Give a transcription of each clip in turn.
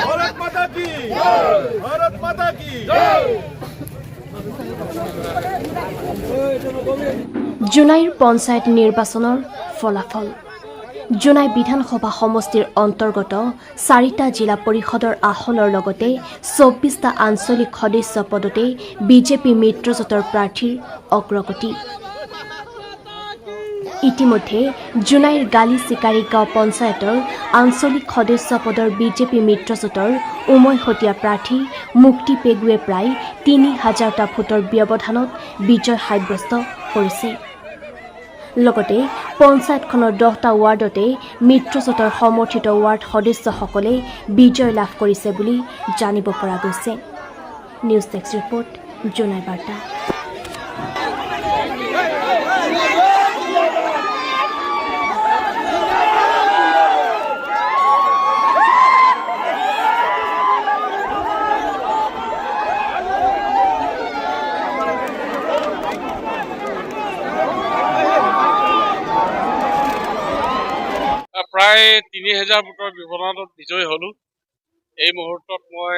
भारत माता की भारत माता की জোনাইৰ পঞ্চায়ত নিৰ্বাচনৰ ফলাফল জোনাই বিধানসভা সমষ্টিৰ অন্তৰ্গত 4টা জিলা পৰিষদৰ আসনৰ লগতে 24টা আঞ্চলিক সদস্য পদতে বিজেপি মিত্ৰজোঁটৰ প্ৰাৰ্থীৰ অগ্ৰগতি ইতিমধ্যে জোনাইৰ গালি চিকাৰী গাঁও পঞ্চায়তৰ আঞ্চলিক সদস্য পদৰ বিজেপি মিত্ৰজোঁটৰ উমৈহতীয়া প্ৰাৰ্থী মুক্তি পেগুৱে প্ৰায় 3000টা ভোটৰ ব্যৱধানত বিজয় সাব্যস্ত কৰিছে লগতে পঞ্চায়তখনৰ 10টা ৱাৰ্ডতে মিত্ৰজোঁটৰ সমৰ্থিত ৱাৰ্ড সদস্যসকলে বিজয় লাভ কৰিছে বুলি জানিব পৰা গৈছে নিউজ ডেস্ক ৰিপৰ্ট জোনাই বাৰ্তা প্ৰায় 3000 ভোটৰ ব্যৱধানত বিজয়ী হলো এই মুহূৰ্তত মই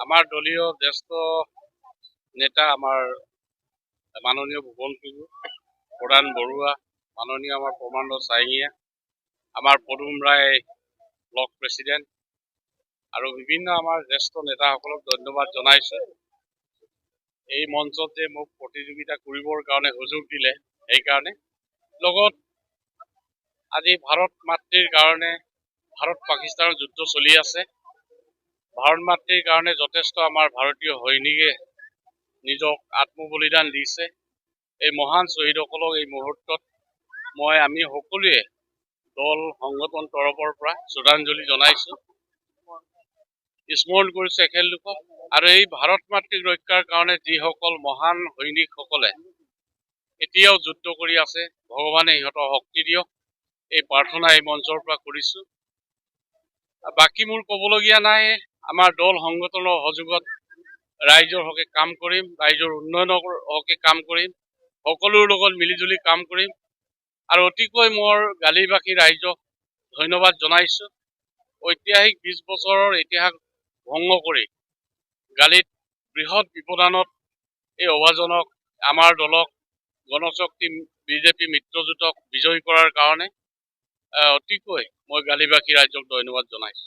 আমাৰ দলীয় জ্যেষ্ঠ নেতা আমাৰ মাননীয় ভুৱন পেগু প্ৰধান বৰুৱা মাননীয় আমাৰ প্ৰমাণ্ড চাইঙীয়া আমাৰ পদুম ৰায় ব্লক প্ৰেচিডেণ্ট আৰু বিভিন্ন আমাৰ জ্যেষ্ঠ নেতাসকলক ধন্যবাদ জনাইছো এই মঞ্চত যে মোক প্ৰতিযোগিতা কৰিবৰ কাৰণে সুযোগ দিলে সেইকাৰণে লগত আজি ভাৰত মাতৃৰ কাৰণে ভাৰত পাকিস্তানৰ যুদ্ধ চলি আছে ভাৰত মাতৃৰ কাৰণে যথেষ্ট আমাৰ ভাৰতীয় সৈনিকে নিজক আত্মবলিদান দিছে এই মহান শ্বহীদসকলক এই মুহূৰ্তত আমি সকলোৱে দল সংগঠন তৰফৰ পৰা শ্ৰদ্ধাঞ্জলি জনাইছো স্মৰণ কৰিছো এখেতলোকক আৰু এই ভাৰত মাতৃক ৰক্ষাৰ কাৰণে যিসকল মহান সৈনিকসকলে এতিয়াও যুদ্ধ কৰি আছে ভগৱানে ইহঁতৰ শক্তি দিয়ক এই প্ৰাৰ্থনা এই মঞ্চৰ পৰা কৰিছো বাকি মোৰ ক'বলগীয়া নাই আমাৰ দল সংগঠনৰ সহযোগত ৰাইজৰ হকে কাম কৰিম ৰাইজৰ উন্নয়নৰ হকে কাম কৰিম সকলোৰ লগত মিলিজুলি কাম কৰিম আৰু অতিকৈ মোৰ গালিবাসী ৰাইজক ধন্যবাদ জনাইছো ঐতিহাসিক 20 বছৰৰ ইতিহাস ভংগ কৰি গালিত বৃহৎ ব্যৱধানত এই অভাজনক আমাৰ দলক গণশক্তি বিজেপি মিত্ৰজোঁটক বিজয়ী কৰাৰ কাৰণে অতিকৈ মই গালিবাসী ৰাইজক ধন্যবাদ জনাইছো